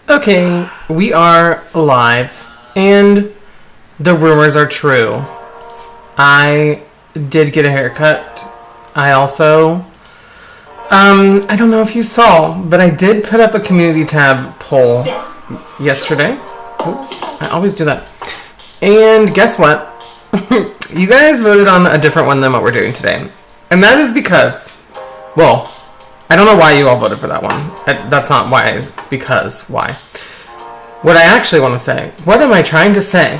Okay, we are live, and the rumors are true. I did get a haircut. I also, I don't know if you saw, but I did put up a community tab poll yesterday. Oops, I always do that. And guess what? You guys voted on a different one than what we're doing today. And that is because, well, I don't know why you all voted for that one. That's not why, because why. What I actually want to say, what am I trying to say?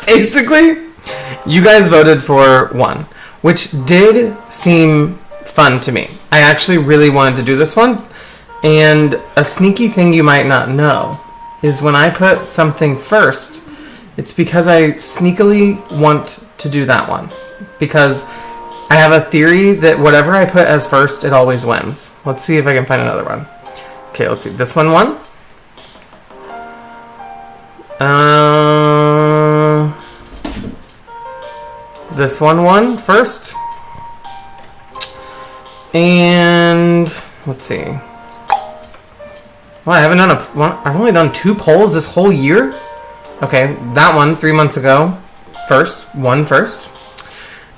Basically, you guys voted for one, which did seem fun to me. I actually really wanted to do this one. And a sneaky thing you might not know is when I put something first, it's because I sneakily want to do that one. Because I have a theory that whatever I put as first, it always wins. Let's see if I can find another one. Okay, let's see. This one won. This one won first. And let's see. Well, I haven't done I've only done 2 polls this whole year. Okay, that one 3 months ago. Won first.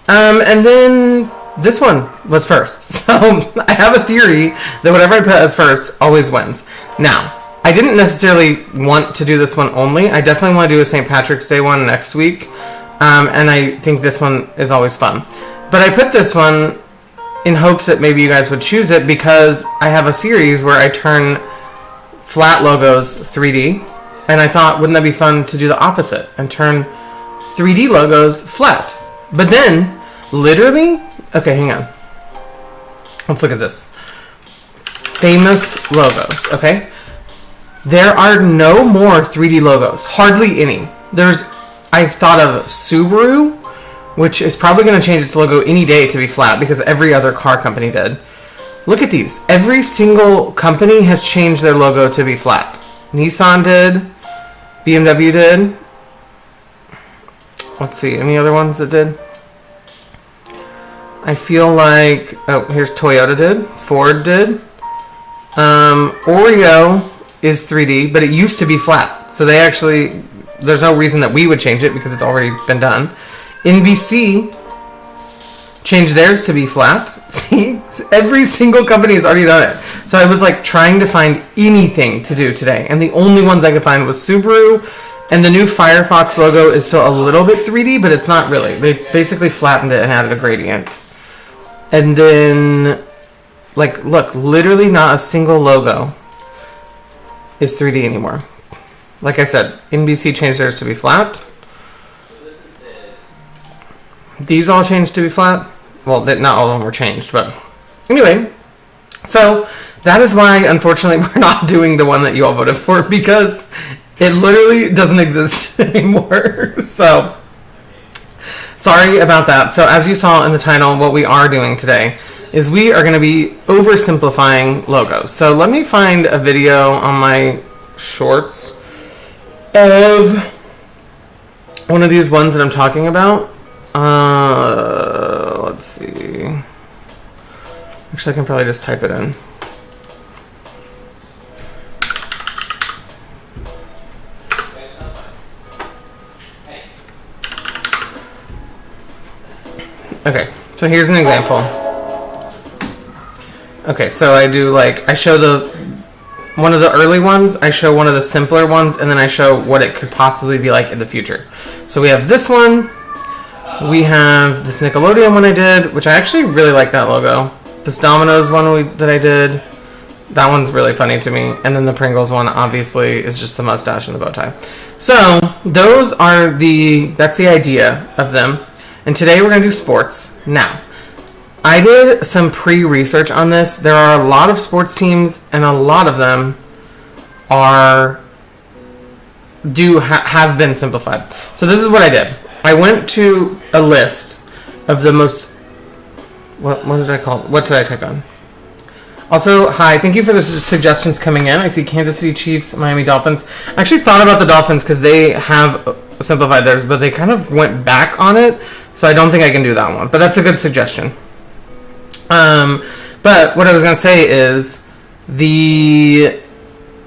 And then this one was first. So I have a theory that whatever I put as first always wins. Now, I didn't necessarily want to do this one only. I definitely want to do a St. Patrick's Day one next week. And I think this one is always fun. But I put this one in hopes that maybe you guys would choose it because I have a series where I turn flat logos 3D. And I thought, wouldn't that be fun to do the opposite and turn 3D logos flat? But then, literally, okay, hang on. Let's look at this. Famous logos, okay? There are no more 3D logos. Hardly any. I've thought of Subaru, which is probably going to change its logo any day to be flat because every other car company did. Look at these. Every single company has changed their logo to be flat. Nissan did. BMW did. Let's see, any other ones that did? I feel like, here's Toyota did. Ford did. Oreo is 3D, but it used to be flat. So there's no reason that we would change it because it's already been done. NBC changed theirs to be flat. See, every single company has already done it. So I was like trying to find anything to do today. And the only ones I could find was Subaru. And the new Firefox logo is still a little bit 3D, but it's not really. They basically flattened it and added a gradient. And then, like, look, literally not a single logo is 3D anymore. Like I said, NBC changed theirs to be flat. These all changed to be flat. Well, not all of them were changed, but anyway. So that is why, unfortunately, we're not doing the one that you all voted for because it literally doesn't exist anymore. So sorry about that. So as you saw in the title, what we are doing today is we are going to be oversimplifying logos. So let me find a video on my shorts of one of these ones that I'm talking about. Let's see. Actually, I can probably just type it in. Okay, so here's an example. Okay, so I show one of the early ones, I show one of the simpler ones, and then I show what it could possibly be like in the future. So we have this one. We have this Nickelodeon one I did, which I actually really like that logo. This Domino's one that I did, that one's really funny to me. And then the Pringles one, obviously, is just the mustache and the bow tie. So that's the idea of them. And today we're going to do sports. Now, I did some pre-research on this. There are a lot of sports teams, and a lot of them have been simplified. So this is what I did. I went to a list of the most... What did I call it? What did I type on? Also, hi, thank you for the suggestions coming in. I see Kansas City Chiefs, Miami Dolphins. I actually thought about the Dolphins because they have simplified theirs, but they kind of went back on it, so I don't think I can do that one. But that's a good suggestion. But what I was going to say is the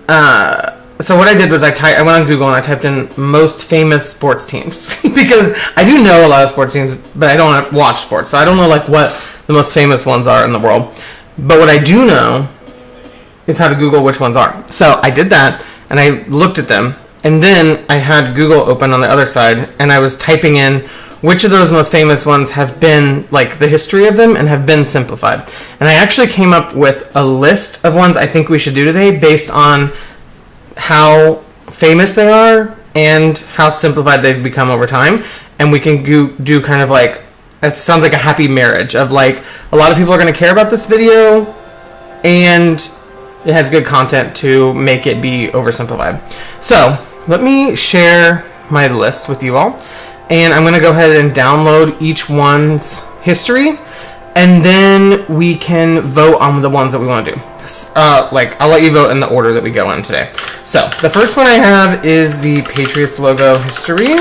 So what I did was I went on Google and I typed in most famous sports teams because I do know a lot of sports teams, but I don't watch sports, so I don't know like what the most famous ones are in the world. But what I do know is how to Google which ones are. So I did that and I looked at them, and then I had Google open on the other side and I was typing in which of those most famous ones have been, like, the history of them and have been simplified. And I actually came up with a list of ones I think we should do today based on how famous they are and how simplified they've become over time. And we can do kind of like, it sounds like a happy marriage of like, a lot of people are going to care about this video and it has good content to make it be oversimplified. So let me share my list with you all. And I'm going to go ahead and download each one's history, and then we can vote on the ones that we want to do. I'll let you vote in the order that we go in today. So the first one I have is the Patriots logo history.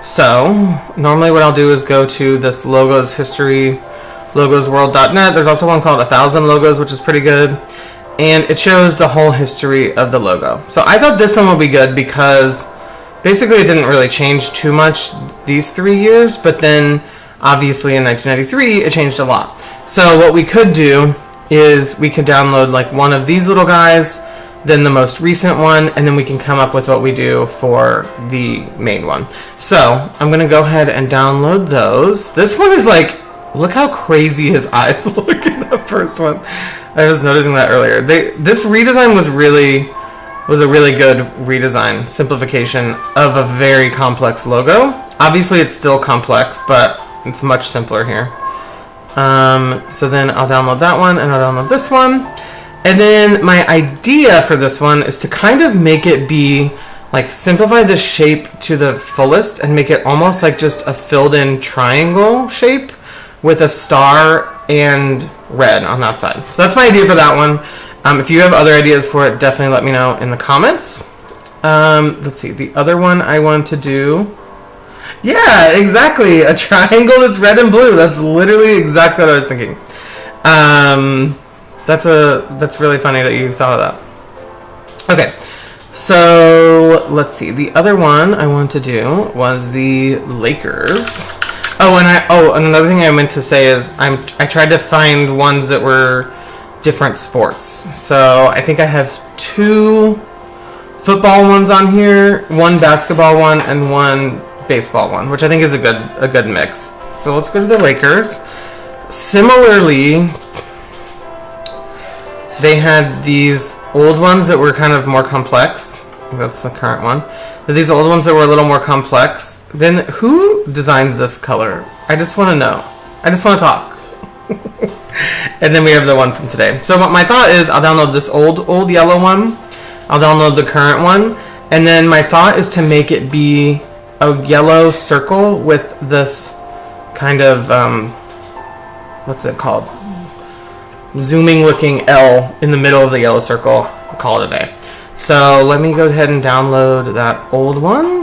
So normally what I'll do is go to this logos history, logosworld.net. There's also one called 1,000 Logos, which is pretty good. And it shows the whole history of the logo. So I thought this one would be good because basically it didn't really change too much these 3 years, but then obviously in 1993 it changed a lot. So what we could do is we could download like one of these little guys, then the most recent one, and then we can come up with what we do for the main one. So I'm going to go ahead and download those. This one is like, look how crazy his eyes look in the first one. I was noticing that earlier. This redesign was a really good redesign, simplification of a very complex logo. Obviously it's still complex, but it's much simpler here. So then I'll download that one and I'll download this one. And then my idea for this one is to kind of make it be like, simplify the shape to the fullest and make it almost like just a filled in triangle shape with a star and red on that side. So that's my idea for that one. If you have other ideas for it, definitely let me know in the comments. Let's see, the other one I want to do. Yeah, exactly. A triangle that's red and blue. That's literally exactly what I was thinking. That's really funny that you saw that. Okay, so let's see. The other one I want to do was the Lakers. And another thing I meant to say is I tried to find ones that were different sports. So I think I have 2 football ones on here, 1 basketball one, and 1 baseball one, which I think is a good mix. So let's go to the Lakers. Similarly, they had these old ones that were kind of more complex. That's the current one. But these old ones that were a little more complex. Then who designed this color? I just want to know. I just want to talk. And then we have the one from today. So my thought is I'll download this old yellow one. I'll download the current one. And then my thought is to make it be a yellow circle with this kind of, what's it called? Zooming looking L in the middle of the yellow circle. I'll call it a day. So let me go ahead and download that old one.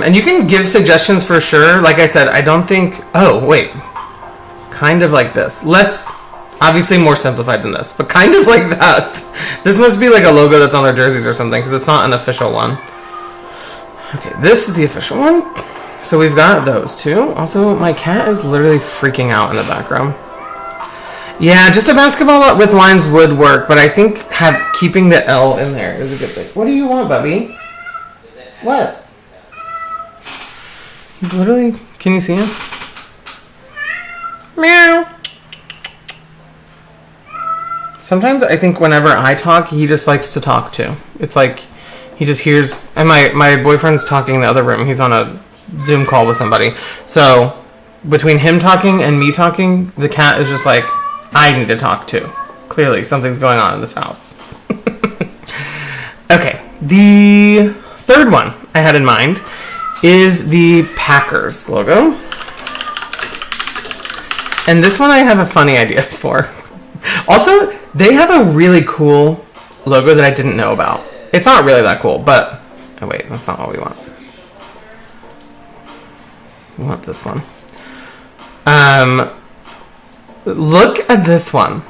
And you can give suggestions for sure. Like I said, I don't think... Oh, wait. Kind of like this. Less... Obviously more simplified than this, but kind of like that. This must be like a logo that's on their jerseys or something, because it's not an official one. Okay, this is the official one. So we've got those two. Also, my cat is literally freaking out in the background. Yeah, just a basketball with lines would work, but I think keeping the L in there is a good thing. What do you want, Bubby? What? He's literally... Can you see him? Meow. Sometimes I think whenever I talk, he just likes to talk too. It's like he just hears... And my boyfriend's talking in the other room. He's on a Zoom call with somebody. So between him talking and me talking, the cat is just like, I need to talk too. Clearly, something's going on in this house. Okay, the third one I had in mind is the Packers logo. And this one I have a funny idea for. Also, they have a really cool logo that I didn't know about. It's not really that cool, but... Oh, wait, that's not what we want. We want this one. Look at this one.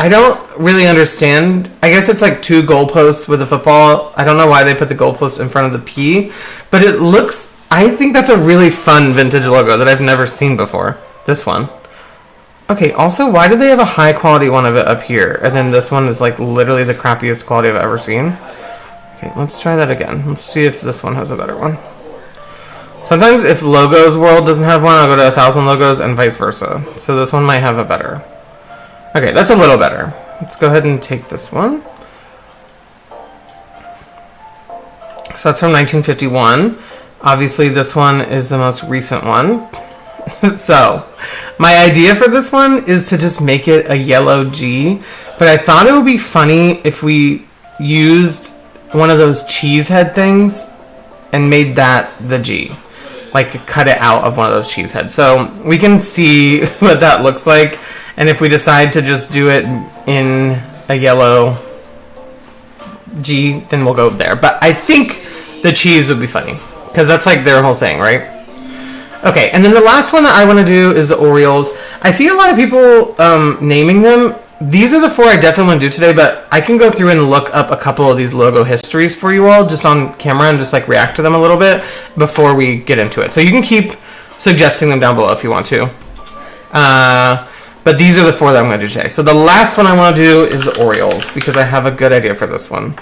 I don't really understand. I guess it's like 2 goalposts with a football. I don't know why they put the goalposts in front of the P, but it looks, I think that's a really fun vintage logo that I've never seen before. This one. Okay, also, why do they have a high quality one of it up here? And then this one is like literally the crappiest quality I've ever seen. Okay, let's try that again. Let's see if this one has a better one. Sometimes if Logos World doesn't have one, I'll go to 1,000 Logos and vice versa. So this one might have a better. Okay, that's a little better. Let's go ahead and take this one. So that's from 1951. Obviously, this one is the most recent one. So, my idea for this one is to just make it a yellow G. But I thought it would be funny if we used one of those cheese head things and made that the G. Like, cut it out of one of those cheese heads. So, we can see what that looks like. And if we decide to just do it in a yellow G, then we'll go there. But I think the cheese would be funny, because that's like their whole thing, right? Okay, and then the last one that I want to do is the Orioles. I see a lot of people naming them. These are the 4 I definitely want to do today, but I can go through and look up a couple of these logo histories for you all just on camera and just like react to them a little bit before we get into it. So you can keep suggesting them down below if you want to. But these are the 4 that I'm going to do today. So the last one I want to do is the Orioles, because I have a good idea for this one.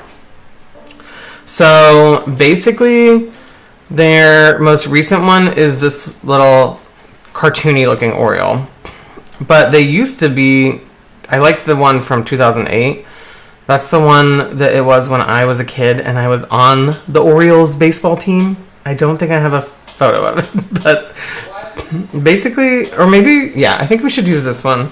So basically, their most recent one is this little cartoony looking Oriole. But they used to be, I liked the one from 2008. That's the one that it was when I was a kid and I was on the Orioles baseball team. I don't think I have a photo of it, but basically, or maybe, yeah, I think we should use this one.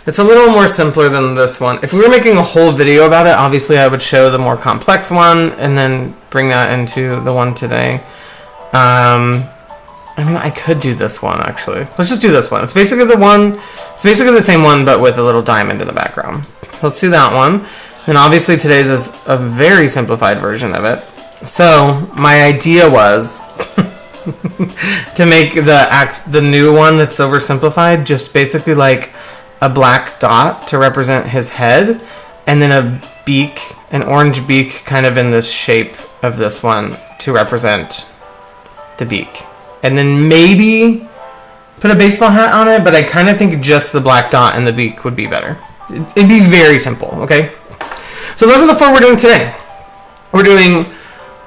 It's a little more simpler than this one. If we were making a whole video about it, obviously I would show the more complex one and then bring that into the one today. I mean, I could do this one, actually. Let's just do this one. It's basically the same one, but with a little diamond in the background. So let's do that one. And obviously today's is a very simplified version of it. So my idea was to make the new one that's oversimplified just basically like a black dot to represent his head, and then a beak, an orange beak kind of in this shape of this one to represent the beak. And then maybe put a baseball hat on it, but I kind of think just the black dot and the beak would be better. It'd be very simple, okay? So those are the 4 we're doing today. We're doing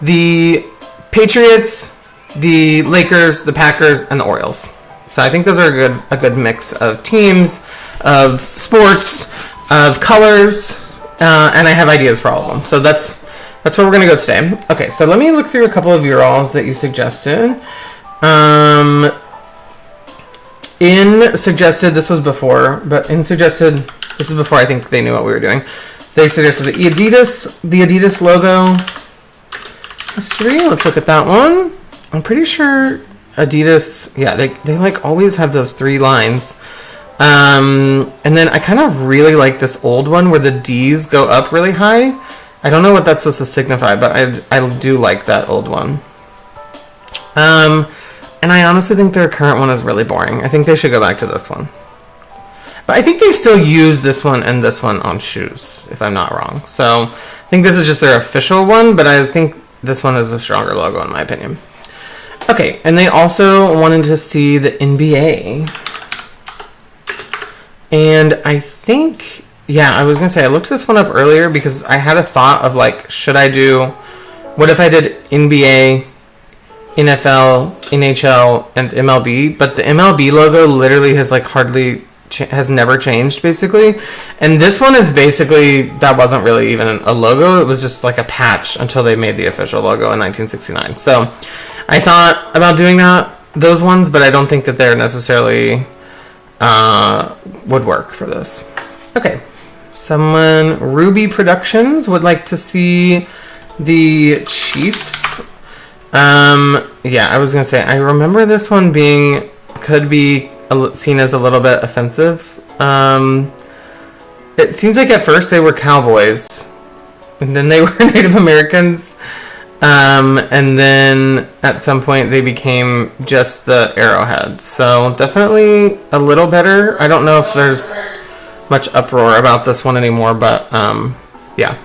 the Patriots, the Lakers, the Packers, and the Orioles. So I think those are a good mix of teams, of sports, of colors, and I have ideas for all of them. So that's where we're going to go today. Okay, so let me look through a couple of URLs that you suggested. In suggested, this was before, but in suggested, this is before I think they knew what we were doing. They suggested the Adidas logo history. Let's look at that one. I'm pretty sure Adidas, yeah, they like always have those 3 lines. And then I kind of really like this old one where the D's go up really high. I don't know what that's supposed to signify, but I do like that old one. And I honestly think their current one is really boring. I think they should go back to this one. But I think they still use this one and this one on shoes, if I'm not wrong. So I think this is just their official one, but I think this one is a stronger logo in my opinion. Okay, and they also wanted to see the NBA. And I think, yeah, I was going to say, I looked this one up earlier because I had a thought of like, what if I did NBA, NFL, NHL, and MLB? But the MLB logo literally has like has never changed basically. And this one is basically, that wasn't really even a logo. It was just like a patch until they made the official logo in 1969. So I thought about doing those ones, but I don't think that they're necessarily would work for this. Okay, Ruby Productions would like to see the Chiefs. Yeah, I was gonna say, I remember this one could be seen as a little bit offensive. It seems like at first they were cowboys, and then they were Native Americans. And then at some point they became just the arrowhead. So definitely a little better. I don't know if there's much uproar about this one anymore, but yeah.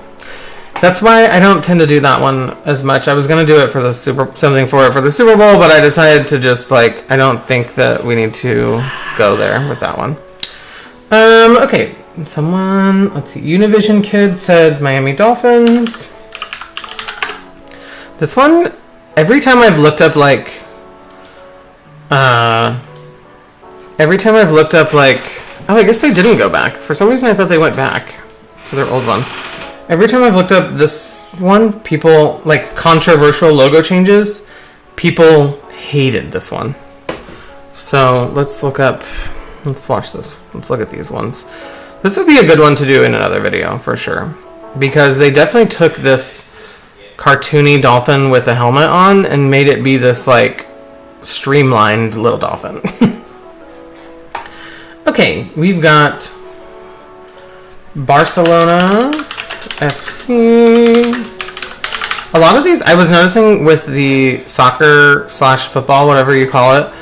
That's why I don't tend to do that one as much. I was going to do it for the Super Bowl, but I decided to just I don't think that we need to go there with that one. Okay. Someone, let's see, Univision Kid said Miami Dolphins. This one, every time I've looked up oh, I guess they didn't go back. For some reason I thought they went back to their old one. Every time I've looked up this one, people, controversial logo changes, people hated this one. So let's watch this. Let's look at these ones. This would be a good one to do in another video for sure. Because they definitely took this cartoony dolphin with a helmet on and made it be this streamlined little dolphin. Okay, we've got Barcelona FC. A lot of these I was noticing with the soccer/football, whatever you call it,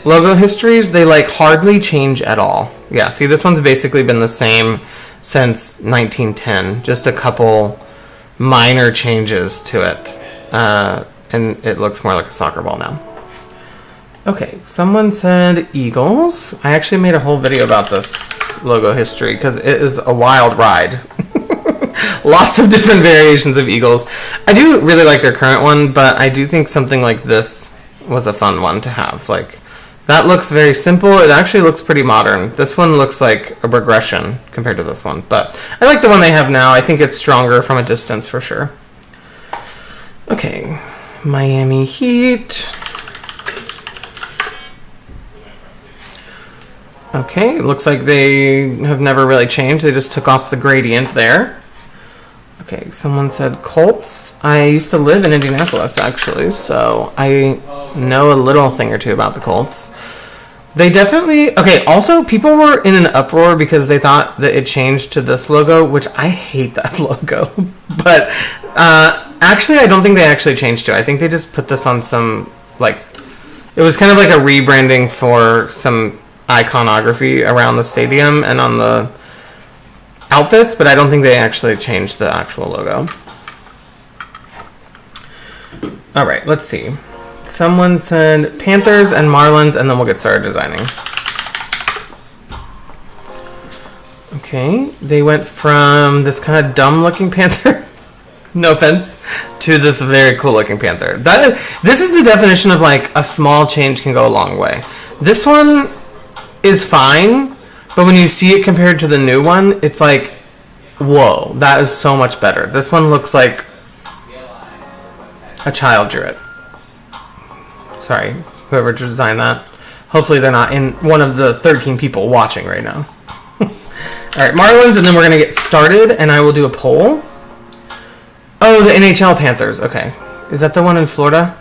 logo histories, they hardly change at all. Yeah, see, this one's basically been the same since 1910. Just a couple minor changes to it. And it looks more like a soccer ball now. Okay, someone said Eagles. I actually made a whole video about this logo history because it is a wild ride. Lots of different variations of Eagles. I do really like their current one, but I do think something like this was a fun one to have. That looks very simple. It actually looks pretty modern. This one looks like a regression compared to this one, but I like the one they have now. I think it's stronger from a distance for sure. Okay, Miami Heat. Okay, looks like they have never really changed. They just took off the gradient there. Okay, someone said Colts. I used to live in Indianapolis, actually, so I know a little thing or two about the Colts. They definitely... Okay, also, people were in an uproar because they thought that it changed to this logo, which I hate that logo. But, actually, I don't think they actually changed to it. I think they just put this on some, It was kind of like a rebranding for some iconography around the stadium and on the outfits, but I don't think they actually changed the actual logo. All right, let's see. Someone said Panthers and Marlins, and then we'll get started designing. Okay, they went from this kind of dumb-looking panther, no offense, to this very cool-looking panther. This is the definition of a small change can go a long way. This one is fine, but when you see it compared to the new one, it's whoa, that is so much better. This one looks like a child drew it. Sorry, whoever designed that. Hopefully they're not in one of the 13 people watching right now. Alright, Marlins, and then we're going to get started, and I will do a poll. Oh, the NHL Panthers, okay. Is that the one in Florida?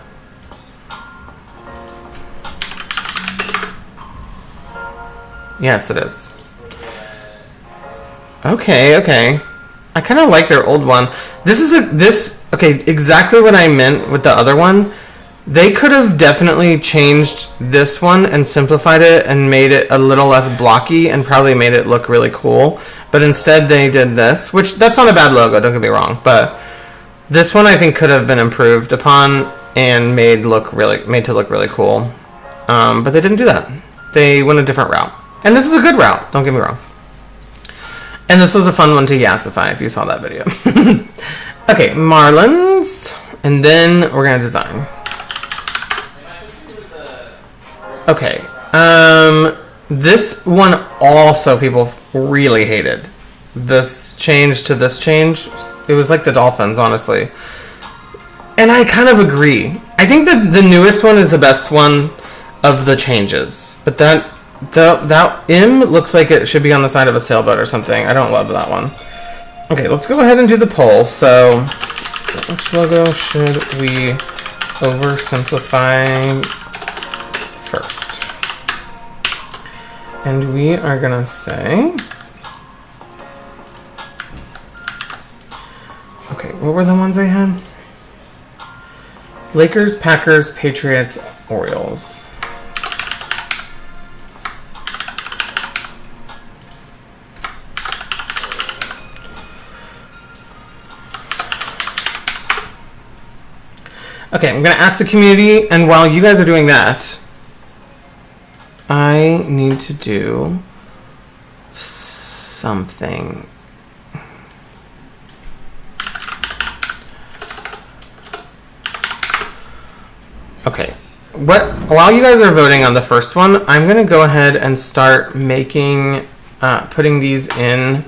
Yes, it is. Okay. I kind of like their old one. Okay, exactly what I meant with the other one. They could have definitely changed this one and simplified it and made it a little less blocky and probably made it look really cool. But instead they did this, which that's not a bad logo, don't get me wrong. But this one I think could have been improved upon and made to look really cool. But they didn't do that. They went a different route. And this is a good route, don't get me wrong. And this was a fun one to yassify if you saw that video. Okay, Marlins. And then we're going to design. Okay. This one also people really hated. This change to this change. It was like the Dolphins, honestly. And I kind of agree. I think that the newest one is the best one of the changes. But that M looks like it should be on the side of a sailboat or something. I don't love that one. Okay, let's go ahead and do the poll. So, which logo should we oversimplify first? And we are going to say... Okay, what were the ones I had? Lakers, Packers, Patriots, Orioles. Okay, I'm going to ask the community, and while you guys are doing that, I need to do something. Okay, while you guys are voting on the first one, I'm going to go ahead and start making, putting these in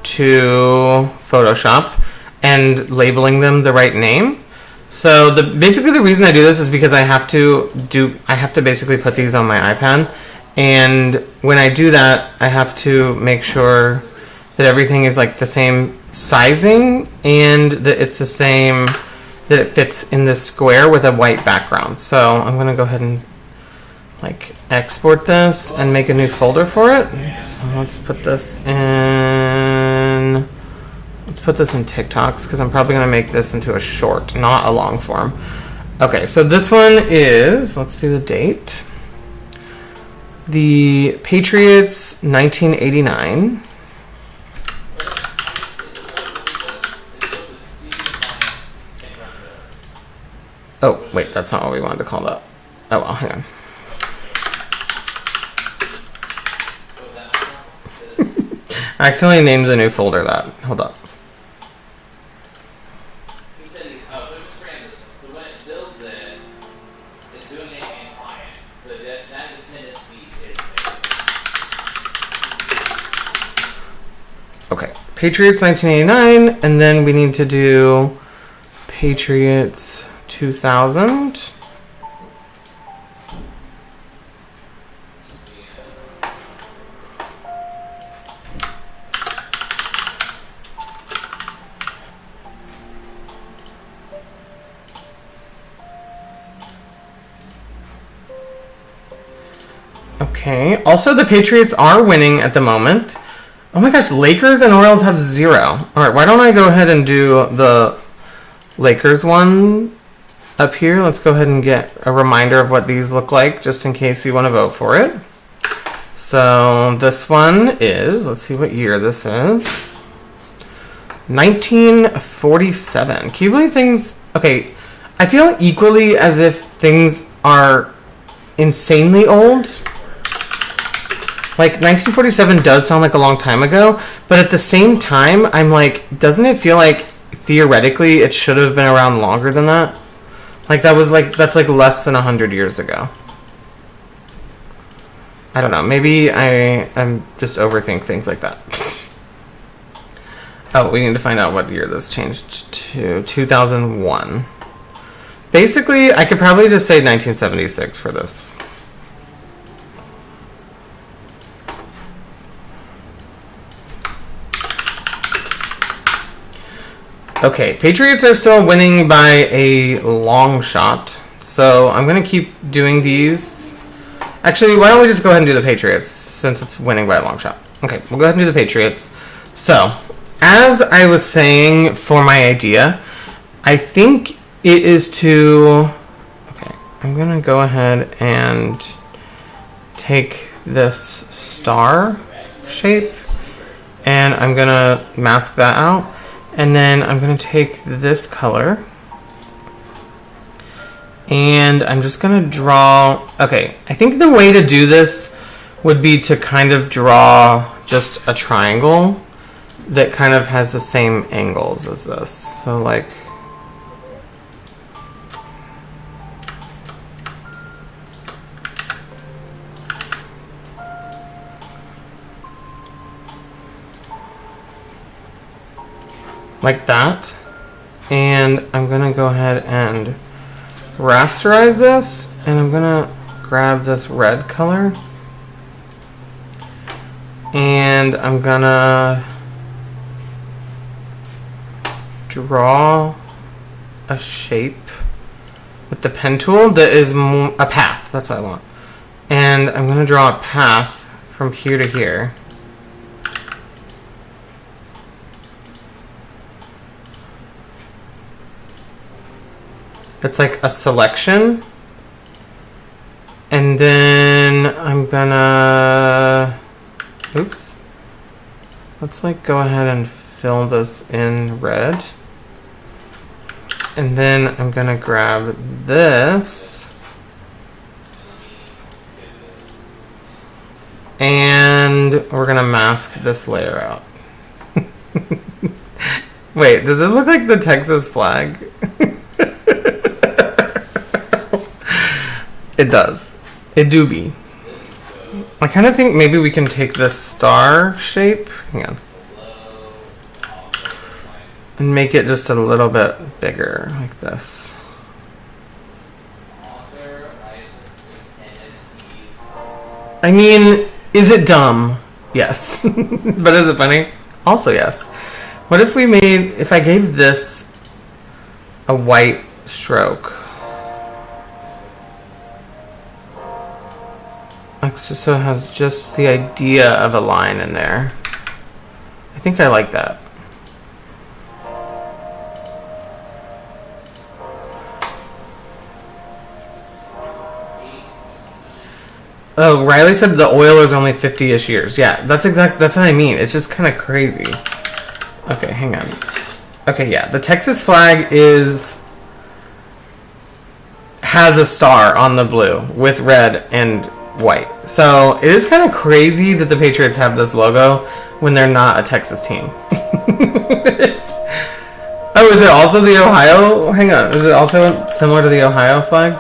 to Photoshop and labeling them the right name. So basically the reason I do this is because I have to basically put these on my iPad, and when I do that, I have to make sure that everything is like the same sizing and that it's the same, that it fits in this square with a white background. So I'm going to go ahead and like export this and make a new folder for it. So let's put this in. Let's put this in TikToks because I'm probably going to make this into a short, not a long form. Okay, so this one is, let's see the date. The Patriots 1989. Oh, wait, that's not what we wanted to call that. Oh, well, hang on. I accidentally named the new folder that. Hold up. Okay, Patriots 1989, and then we need to do Patriots 2000. Okay, also the Patriots are winning at the moment. Oh my gosh, Lakers and Orioles have 0. Alright, why don't I go ahead and do the Lakers one up here. Let's go ahead and get a reminder of what these look like, just in case you want to vote for it. So this one is, let's see what year this is. 1947. Can you believe things... Okay, I feel equally as if things are insanely old. Like, 1947 does sound like a long time ago, but at the same time, I'm like, doesn't it feel like, theoretically, it should have been around longer than that? Like, that's like less than 100 years ago. I don't know, maybe I'm just overthink things like that. Oh, we need to find out what year this changed to. 2001. Basically, I could probably just say 1976 for this. Okay, Patriots are still winning by a long shot, so I'm going to keep doing these. Actually, why don't we just go ahead and do the Patriots, since it's winning by a long shot. Okay, we'll go ahead and do the Patriots. So, as I was saying for my idea, I think it is to... Okay, I'm going to go ahead and take this star shape, and I'm going to mask that out. And then I'm going to take this color, and I'm just going to draw... Okay, I think the way to do this would be to kind of draw just a triangle that kind of has the same angles as this. So like... like that. And I'm gonna go ahead and rasterize this, and I'm gonna grab this red color, and I'm gonna draw a shape with the pen tool that is a path. That's what I want. And I'm gonna draw a path from here to here. It's like a selection. And then I'm gonna, oops. Let's like go ahead and fill this in red. And then I'm gonna grab this. And we're gonna mask this layer out. Wait, does it look like the Texas flag? It does. It do be. I kind of think maybe we can take this star shape, hang on, and make it just a little bit bigger, like this. I mean, is it dumb? Yes. But is it funny? Also yes. What if we made, if I gave this a white stroke? Like, so it has just the idea of a line in there. I think I like that. Oh, Riley said the oil is only 50-ish years. Yeah, that's what I mean. It's just kind of crazy. Okay, hang on. Okay, yeah, the Texas flag has a star on the blue with red and white. So it is kind of crazy that the Patriots have this logo when they're not a Texas team. Oh, is it also the Ohio? Hang on, is it also similar to the Ohio flag?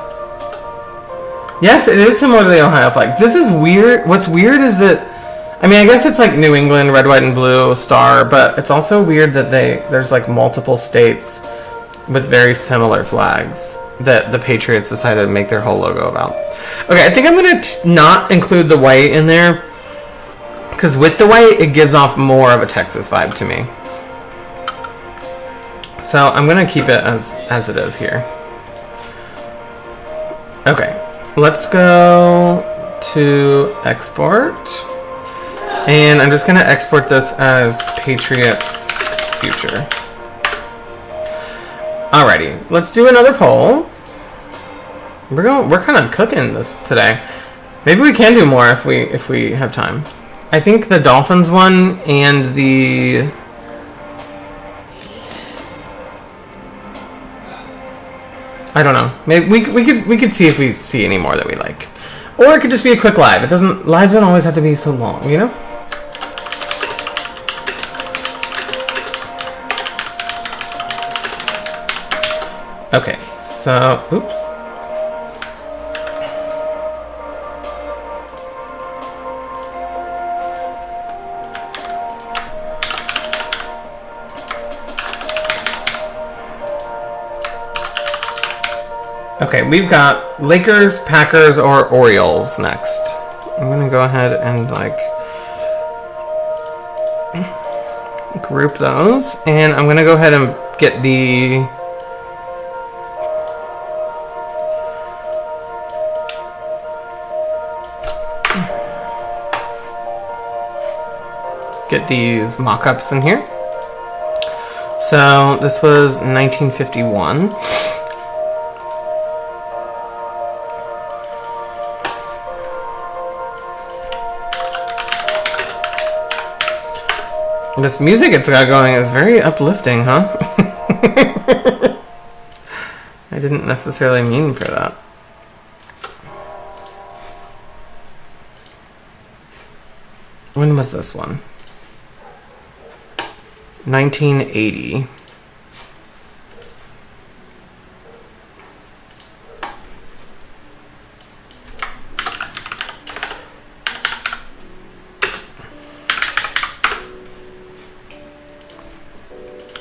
Yes, it is similar to the Ohio flag. This is weird. What's weird is that, I mean, I guess it's like New England, red, white, and blue star, but it's also weird that there's like multiple states with very similar flags that the Patriots decided to make their whole logo about. Okay, I think I'm going to not include the white in there, because with the white, it gives off more of a Texas vibe to me. So I'm going to keep it as it is here. Okay. Let's go to export, and I'm just going to export this as Patriots Future. Alrighty, let's do another poll. We're kind of cooking this today. Maybe we can do more if we have time. I think the Dolphins one and the I don't know. Maybe we could see if we see any more that we like, or it could just be a quick live. Lives don't always have to be so long, you know. Okay, so oops. Okay, we've got Lakers, Packers, or Orioles next. I'm gonna go ahead and like group those, and I'm gonna go ahead and get these mock-ups in here. So this was 1951. This music it's got going is very uplifting, huh? I didn't necessarily mean for that. When was this one? 1980.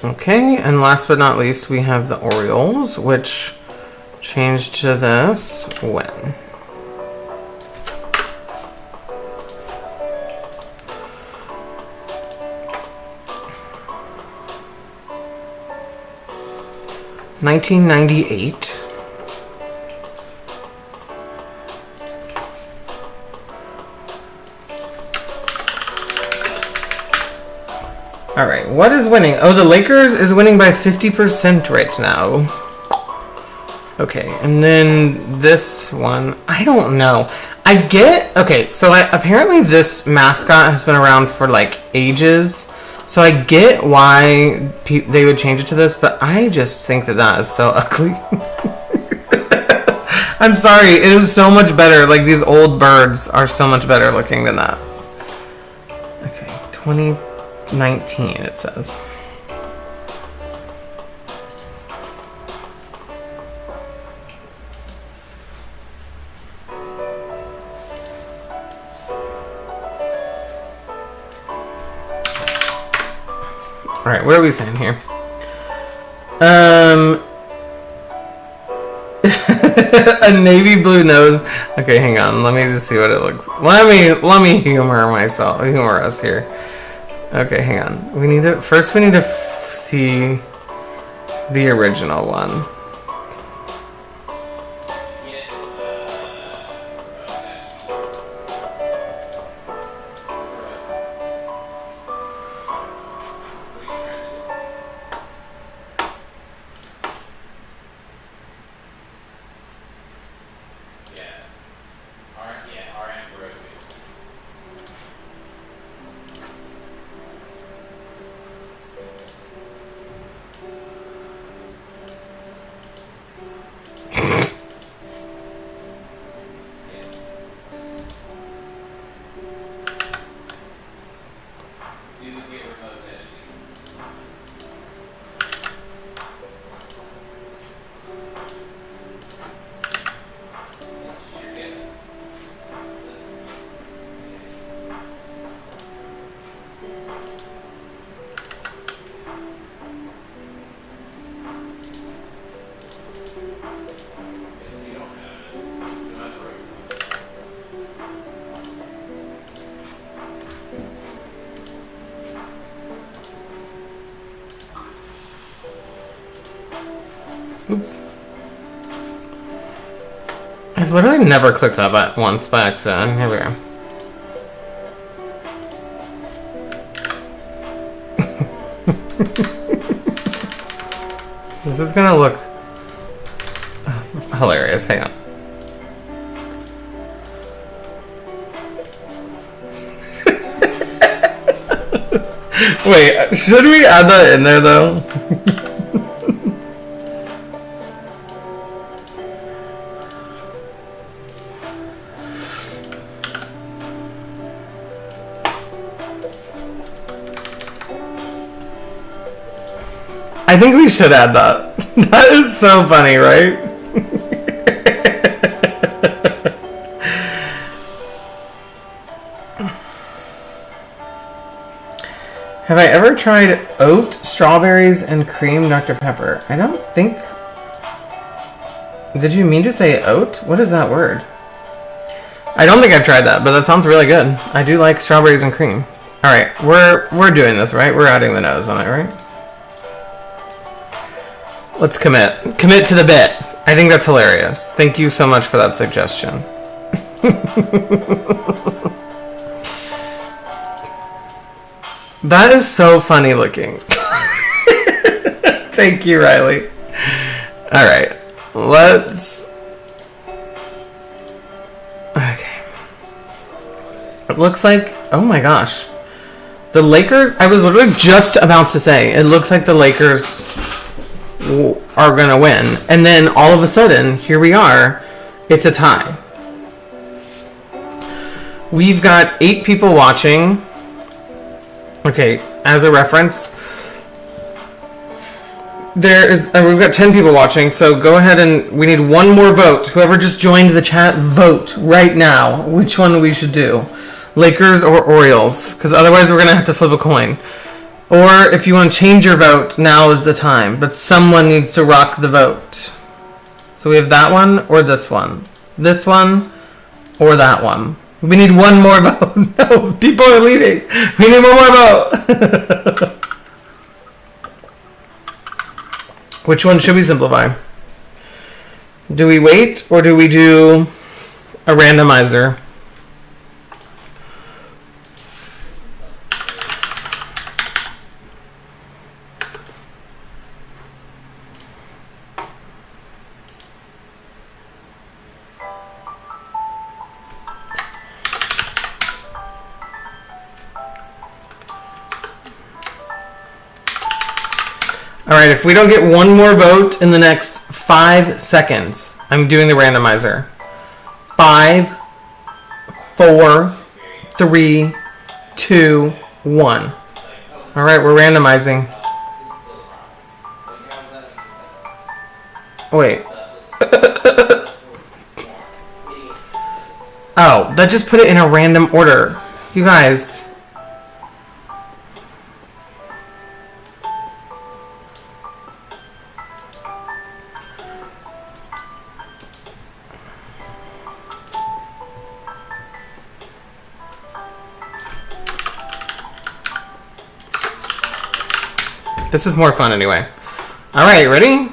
Okay, and last but not least, we have the Orioles, which changed to this when? $1998. All right, what is winning? Oh, the Lakers is winning by 50% right now. Okay, and then this one, I don't know. Okay, so apparently this mascot has been around for like ages, so I get why they would change it to this, but I just think that is so ugly. I'm sorry, it is so much better. Like, these old birds are so much better looking than that. Okay, 2019 it says. Alright, what are we saying here? A navy blue nose. Okay, hang on. Let me just see what it looks. Let me humor us here. Okay, hang on. We need to see the original one. Oops. I've literally never clicked that button once by accident. Here we go. This is gonna look hilarious. Hang on. Wait, should we add that in there though? I think we should add that. That is so funny, right? Have I ever tried oat, strawberries, and cream Dr. Pepper? I don't think... Did you mean to say oat? What is that word? I don't think I've tried that, but that sounds really good. I do like strawberries and cream. Alright, we're doing this, right? We're adding the nose on it, right? Let's commit. Commit to the bit. I think that's hilarious. Thank you so much for that suggestion. That is so funny looking. Thank you, Riley. Alright. Let's... Okay. It looks like... Oh my gosh. The Lakers... I was literally just about to say, it looks like the Lakers are gonna win. And then all of a sudden, here we are. It's a tie. We've got 8 people watching. Okay, as a reference, we've got 10 people watching, so go ahead and we need one more vote. Whoever just joined the chat, vote right now which one we should do. Lakers or Orioles, because otherwise we're going to have to flip a coin. Or if you want to change your vote, now is the time, but someone needs to rock the vote. So we have that one or this one. This one or that one. We need one more vote. No, people are leaving. We need one more vote. Which one should we simplify? Do we wait or do we do a randomizer? All right, if we don't get one more vote in the next 5 seconds, I'm doing the randomizer. 5, 4, 3, 2, 1. All right, we're randomizing. Wait. Oh, that just put it in a random order. You guys. This is more fun anyway. All right, ready?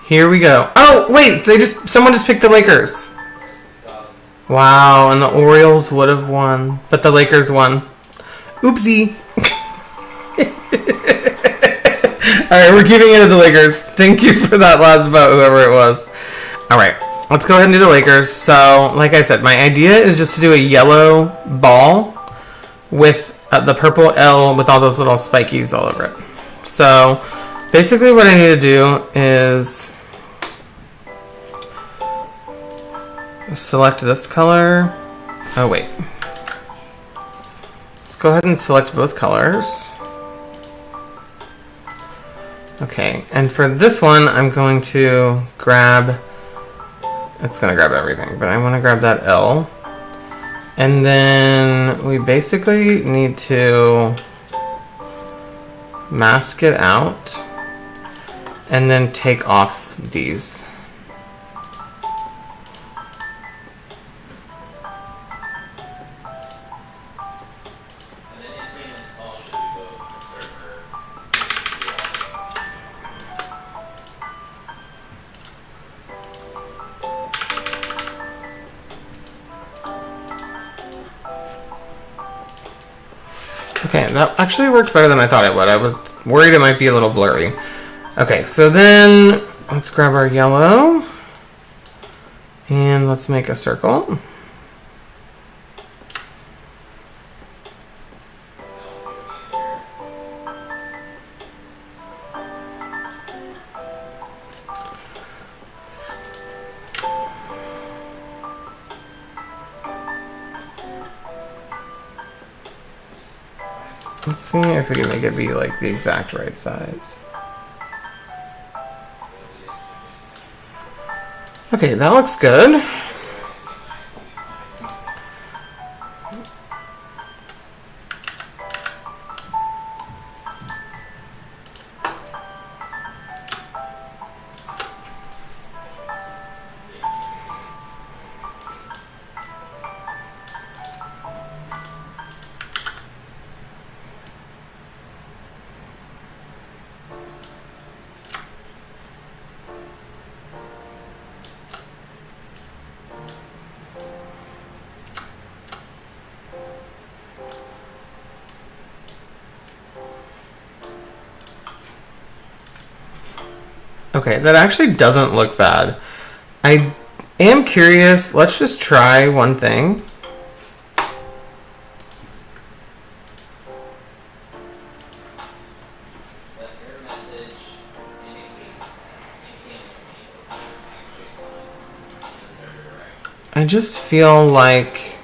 Here we go. Oh, wait, someone just picked the Lakers. Wow, and the Orioles would have won, but the Lakers won. Oopsie. All right, we're giving it to the Lakers. Thank you for that last vote, whoever it was. All right, let's go ahead and do the Lakers. So, like I said, my idea is just to do a yellow ball with the purple L with all those little spikies all over it. So, basically what I need to do is select this color. Oh, wait. Let's go ahead and select both colors. Okay, and for this one, I'm going to grab... It's going to grab everything, but I want to grab that L. And then we basically need to mask it out and then take off these. Okay, that actually worked better than I thought it would. I was worried it might be a little blurry. Okay, so then let's grab our yellow and let's make a circle. Let's see if we can make it be like the exact right size. Okay, that looks good. Okay, that actually doesn't look bad. I am curious. Let's just try one thing. I just feel like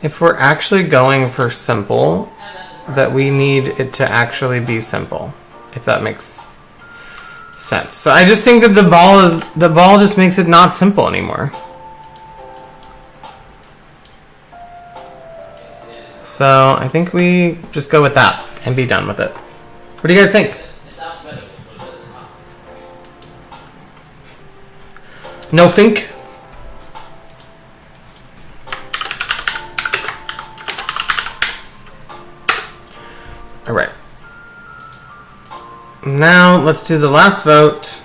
if we're actually going for simple, that we need it to actually be simple, if that makes sense. So I just think that the ball just makes it not simple anymore. So I think we just go with that and be done with it. What do you guys think? No think? All right. Now let's do the last vote.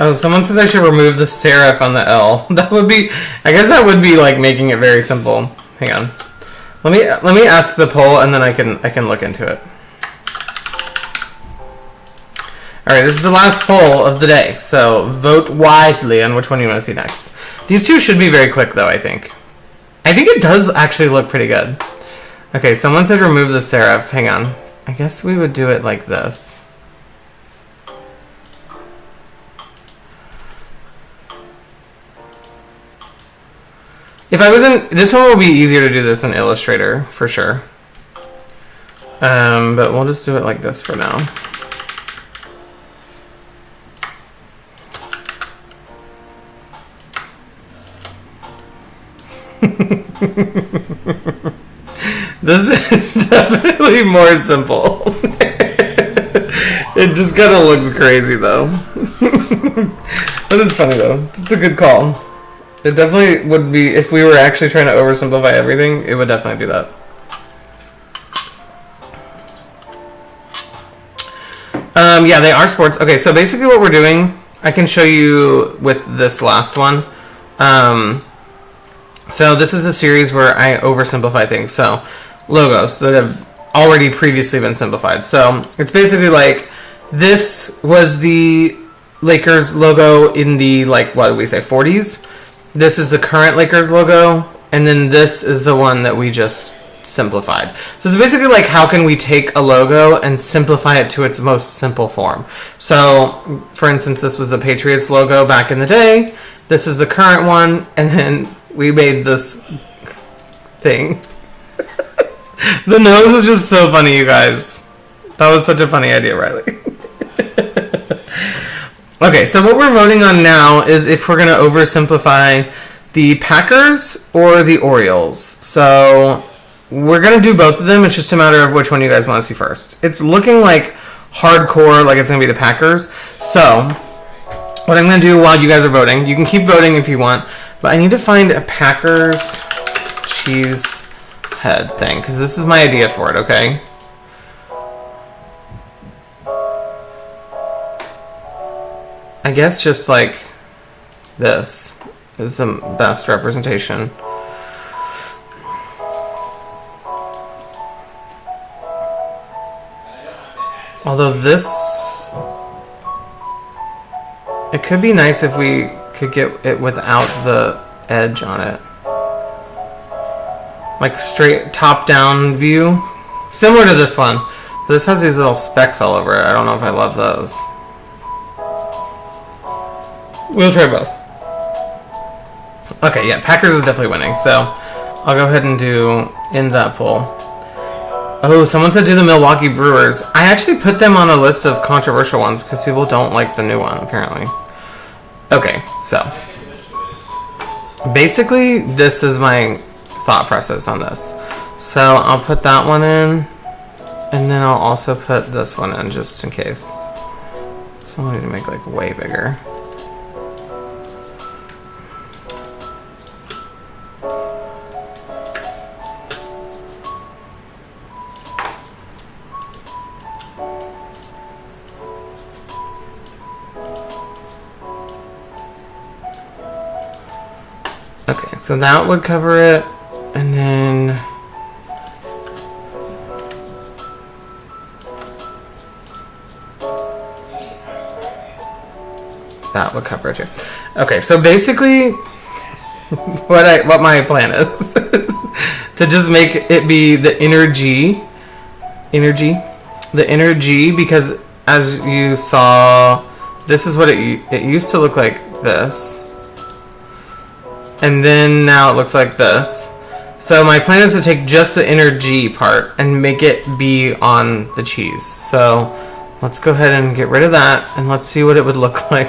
Oh, someone says I should remove the serif on the L. That would be, I guess that would be like making it very simple. Hang on. Let me ask the poll, and then I can look into it. All right, this is the last poll of the day, so vote wisely on which one you want to see next. These two should be very quick, though, I think. I think it does actually look pretty good. Okay, someone said remove the serif. Hang on. I guess we would do it like this. If I wasn't... This one will be easier to do this in Illustrator, for sure. But we'll just do it like this for now. This is definitely more simple. It just kind of looks crazy, though. That is funny, though. It's a good call. It definitely would be, if we were actually trying to oversimplify everything, it would definitely do that. Yeah, they are sports. Okay, so basically what we're doing, I can show you with this last one. So this is a series where I oversimplify things. So logos that have already previously been simplified. So it's basically like, this was the Lakers logo in the, like, what do we say, 40s? This is the current Lakers logo, and then this is the one that we just simplified. So it's basically like, how can we take a logo and simplify it to its most simple form? So, for instance, this was the Patriots logo back in the day. This is the current one, and then we made this thing. The nose is just so funny, you guys. That was such a funny idea, Riley. Okay, so what we're voting on now is if we're going to oversimplify the Packers or the Orioles. So we're going to do both of them. It's just a matter of which one you guys want to see first. It's looking like hardcore, like it's going to be the Packers. So what I'm going to do while you guys are voting, you can keep voting if you want, but I need to find a Packers cheese head thing, because this is my idea for it, okay? I guess just like this is the best representation. Although this, it could be nice if we could get it without the edge on it. Like straight top-down view. Similar to this one. But this has these little specks all over it. I don't know if I love those. We'll try both. Okay, yeah, Packers is definitely winning. So I'll go ahead and do in that poll. Oh, someone said do the Milwaukee Brewers. I actually put them on a list of controversial ones because people don't like the new one, apparently. Okay, so basically this is my thought process on this. So I'll put that one in, and then I'll also put this one in just in case. So I need to make like way bigger. Okay, so that would cover it, and then that would cover it too. Okay, so basically what my plan is to just make it be the inner G, the inner G, because as you saw, this is what it used to look like this. And then now it looks like this. So my plan is to take just the inner G part and make it be on the cheese. So let's go ahead and get rid of that, and let's see what it would look like.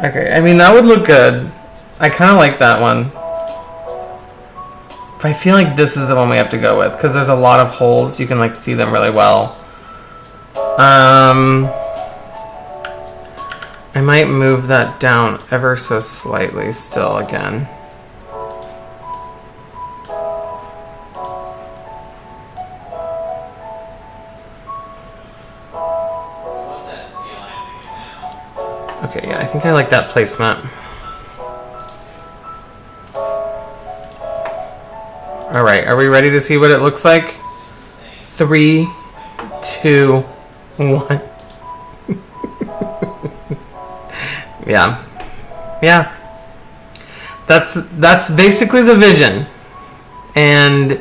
Okay, I mean, that would look good. I kind of like that one. But I feel like this is the one we have to go with, because there's a lot of holes. You can like see them really well. I might move that down ever so slightly still again. Okay, yeah, I think I like that placement. All right, are we ready to see what it looks like? 3, 2, 1. Yeah. Yeah. That's basically the vision. And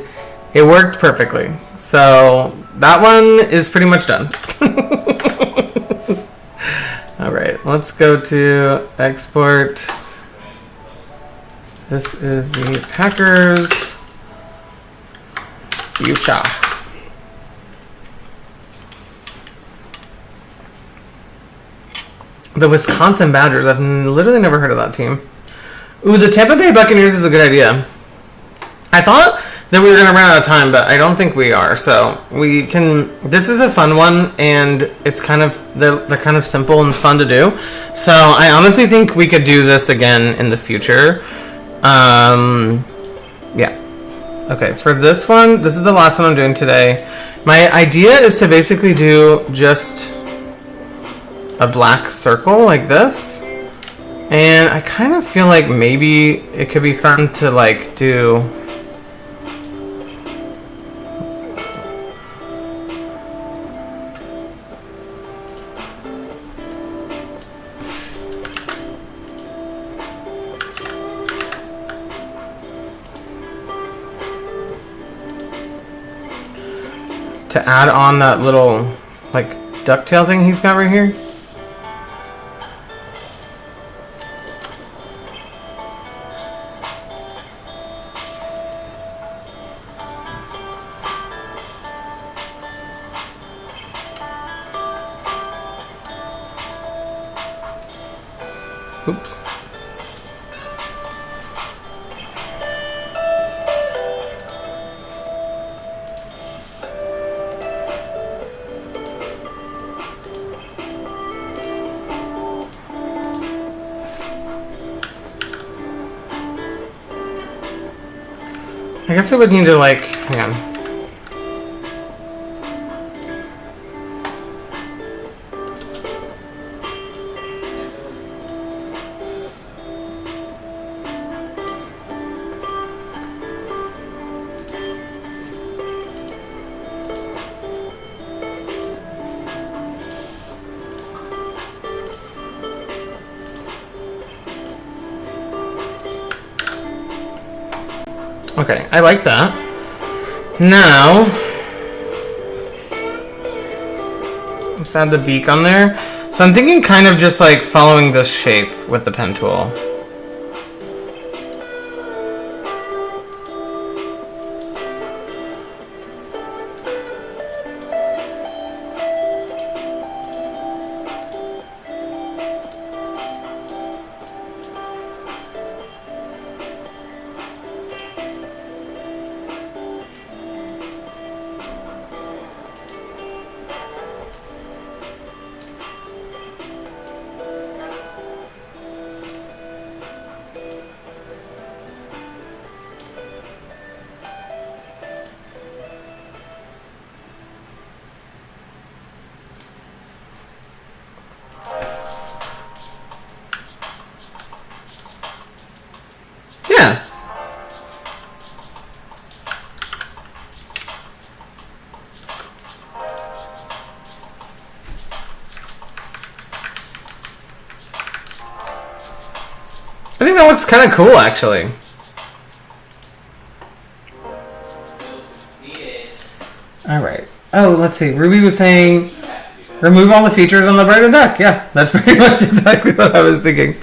it worked perfectly. So that one is pretty much done. All right, let's go to export. This is the Packers future. The Wisconsin Badgers. I've literally never heard of that team. Ooh, the Tampa Bay Buccaneers is a good idea. I thought that we were going to run out of time, but I don't think we are. So we can. This is a fun one, and it's kind of they're kind of simple and fun to do. So I honestly think we could do this again in the future. Yeah. Okay, for this one, this is the last one I'm doing today. My idea is to basically do just a black circle like this. And I kind of feel like maybe it could be fun to like do to add on that little like ducktail thing he's got right here. Oops. I guess I would need to like, hang on. Okay, I like that. Now, let's add the beak on there. So I'm thinking kind of just like following this shape with the pen tool. Yeah. I think that looks kind of cool, actually. All right. Oh, let's see. Ruby was saying, remove all the features on the brighter duck. Yeah, that's pretty much exactly what I was thinking.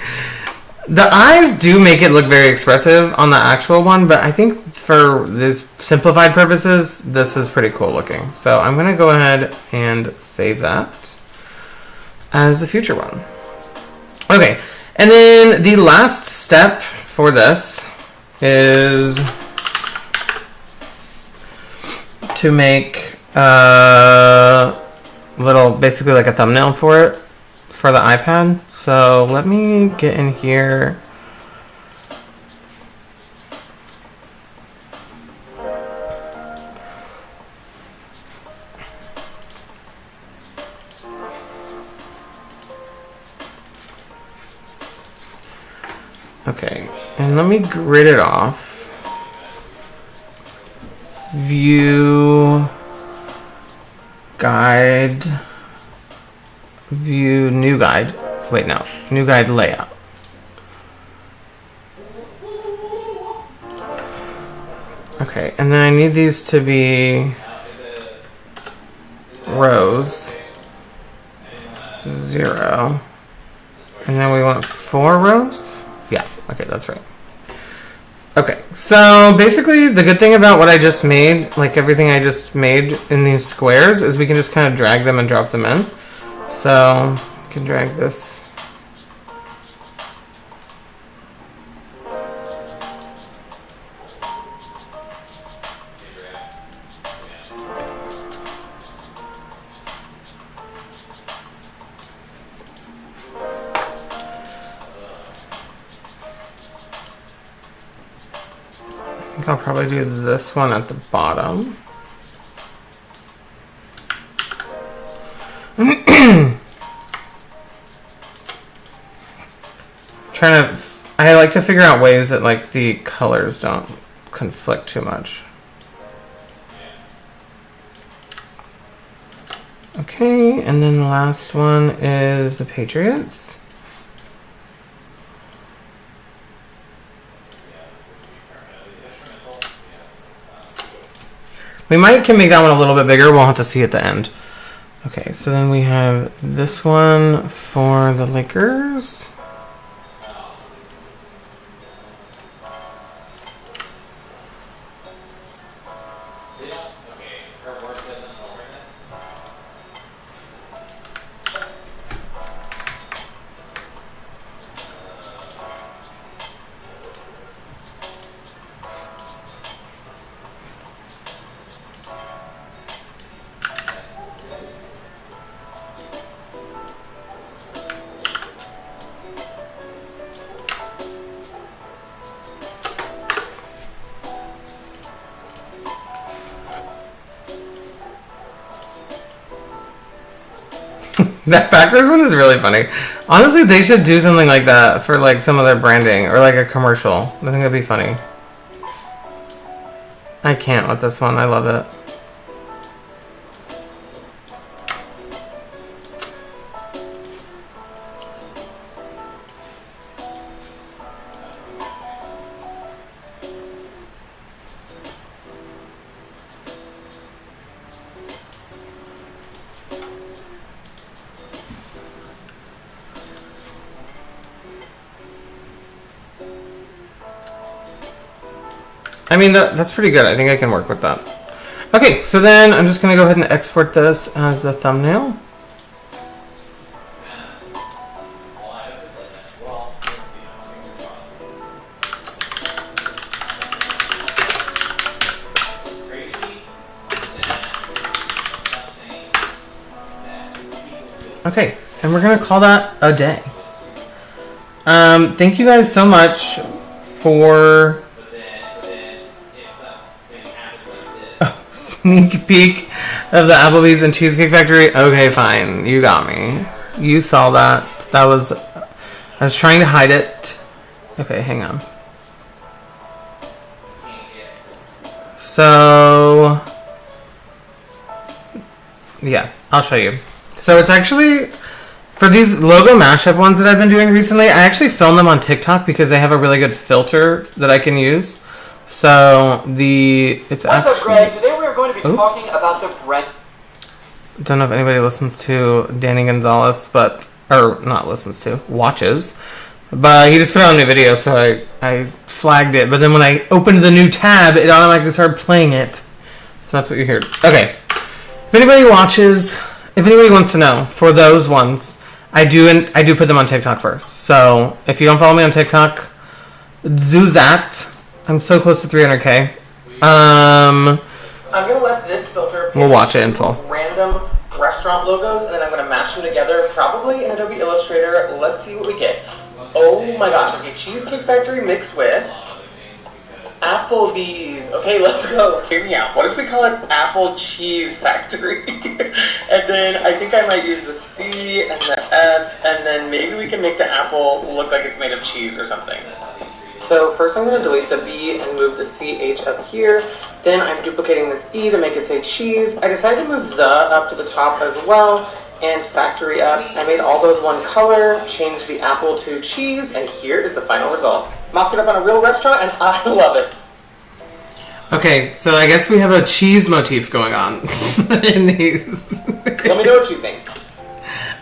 The eyes do make it look very expressive on the actual one, but I think for these simplified purposes, this is pretty cool looking. So I'm going to go ahead and save that as the future one. Okay, and then the last step for this is to make a little, basically like a thumbnail for it. For the iPad. So let me get in here. Okay, and let me grid it off. view, guide, view, new guide. Wait, no, new guide layout. Okay, and then I need these to be rows, 0, and then we want 4 rows? Yeah, okay, that's right. Okay, so basically the good thing about what I just made, like everything I just made in these squares, is we can just kind of drag them and drop them in. So, I can drag this. I think I'll probably do this one at the bottom. I like to figure out ways that like the colors don't conflict too much. Okay, and then the last one is the Patriots. We can make that one a little bit bigger. We'll have to see at the end. Okay, so then we have this one for the Lakers. That backwards one is really funny. Honestly, they should do something like that for like some of their branding or like a commercial. I think that'd be funny. I can't with this one. I love it. I mean, that's pretty good. I think I can work with that. Okay, so then I'm just going to go ahead and export this as the thumbnail. Okay, and we're going to call that a day. Thank you guys so much for... Sneak peek of the Applebee's and Cheesecake Factory. Okay, fine. You got me. You saw that. I was trying to hide it. Okay, hang on. So, yeah, I'll show you. So it's actually, for these logo mashup ones that I've been doing recently, I actually filmed them on TikTok because they have a really good filter that I can use. So What's up, Greg? Today we are going to be talking about the bread. Don't know if anybody listens to Danny Gonzalez, watches. But he just put out a new video, so I flagged it. But then when I opened the new tab, it automatically started playing it. So that's what you heard. Okay. If anybody watches, if anybody wants to know, for those ones, I do put them on TikTok first. So if you don't follow me on TikTok, do that. I'm so close to 300K. I'm going to let this filter we'll watch it in full. Random restaurant logos, and then I'm going to mash them together, probably in Adobe Illustrator. Let's see what we get. Oh my gosh. Okay, Cheesecake Factory mixed with Applebee's. Okay, let's go. Hear me out. What if we call it Apple Cheese Factory? And then I think I might use the C and the F, and then maybe we can make the apple look like it's made of cheese or something. So first I'm going to delete the B and move the CH up here. Then I'm duplicating this E to make it say cheese. I decided to move the up to the top as well, and factory up. I made all those one color, changed the apple to cheese, and here is the final result. Mocked it up on a real restaurant, and I love it. Okay, so I guess we have a cheese motif going on in these. Let me know what you think.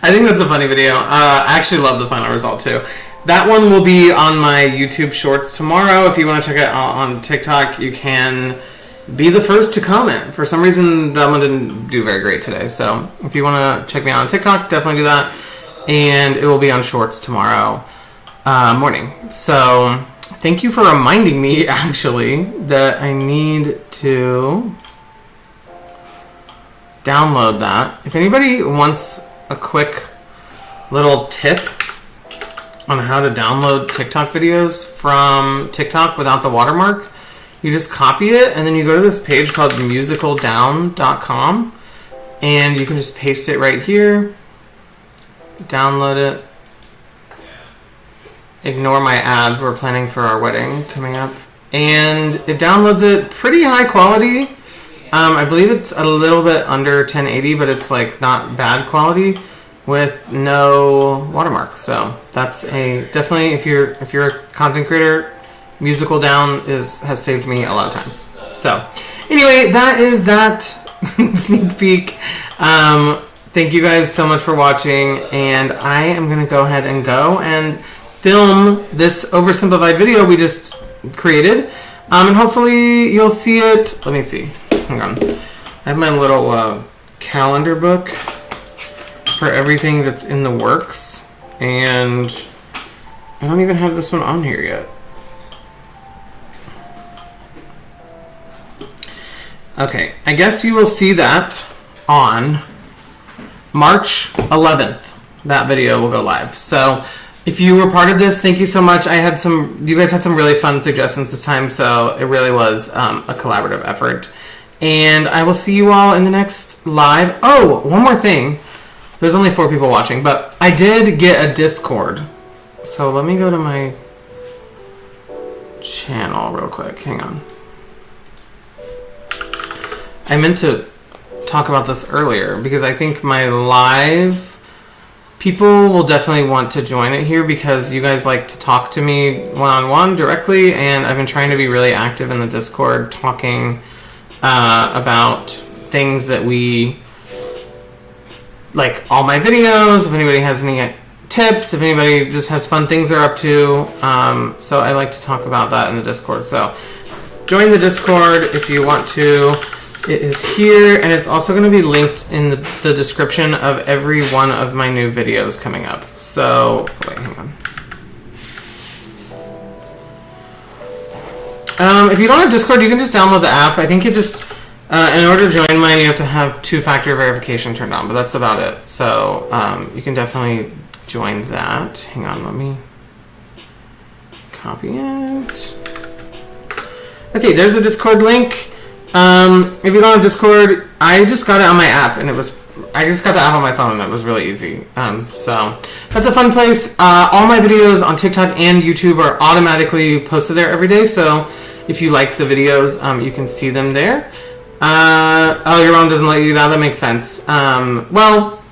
I think that's a funny video. I actually love the final result too. That one will be on my YouTube Shorts tomorrow. If you want to check it out on TikTok, you can be the first to comment. For some reason, that one didn't do very great today. So if you want to check me out on TikTok, definitely do that. And it will be on Shorts tomorrow morning. So thank you for reminding me, actually, that I need to download that. If anybody wants a quick little tip on how to download TikTok videos from TikTok without the watermark, you just copy it and then you go to this page called musicaldown.com and you can just paste it right here, download it. Ignore my ads, we're planning for our wedding coming up. And it downloads it pretty high quality. I believe it's a little bit under 1080, but it's like not bad quality with no watermark. So that's a definitely, if you're a content creator, Musical Down has saved me a lot of times. So anyway, that is that sneak peek. Thank you guys so much for watching, and I am gonna go ahead and film this oversimplified video we just created, and hopefully you'll see it. Let me see. Hang on. I have my little calendar book for everything that's in the works, and I don't even have this one on here yet. Okay, I guess you will see that on March 11th. That video will go live. So if you were part of this, thank you so much. You guys had some really fun suggestions this time, so it really was a collaborative effort. And I will see you all in the next live. Oh, one more thing. There's only 4 people watching, but I did get a Discord. So let me go to my channel real quick. Hang on. I meant to talk about this earlier because I think my live people will definitely want to join it here because you guys like to talk to me one-on-one directly, and I've been trying to be really active in the Discord talking about things that we like, all my videos, if anybody has any tips, if anybody just has fun things they're up to. So I like to talk about that in the Discord. So join the Discord if you want to. It is here, and it's also going to be linked in the description of every one of my new videos coming up. So, wait, hang on. If you don't have Discord, you can just download the app. I think you just, in order to join mine, you have to have 2-factor verification turned on, but that's about it. So, you can definitely join that. Hang on, let me copy it. Okay, there's the Discord link. If you don't have Discord, I just got it on my app, and I just got the app on my phone, and it was really easy. So that's a fun place. All my videos on TikTok and YouTube are automatically posted there every day. So if you like the videos, you can see them there. Oh, your mom doesn't let you do that. That makes sense. Well,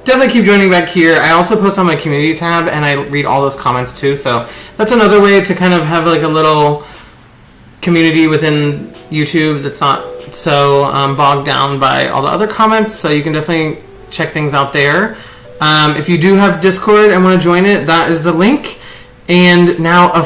definitely keep joining back here. I also post on my community tab, and I read all those comments too. So that's another way to kind of have like a little community within YouTube that's not so bogged down by all the other comments. So you can definitely check things out there. If you do have Discord and want to join it, that is the link. And now a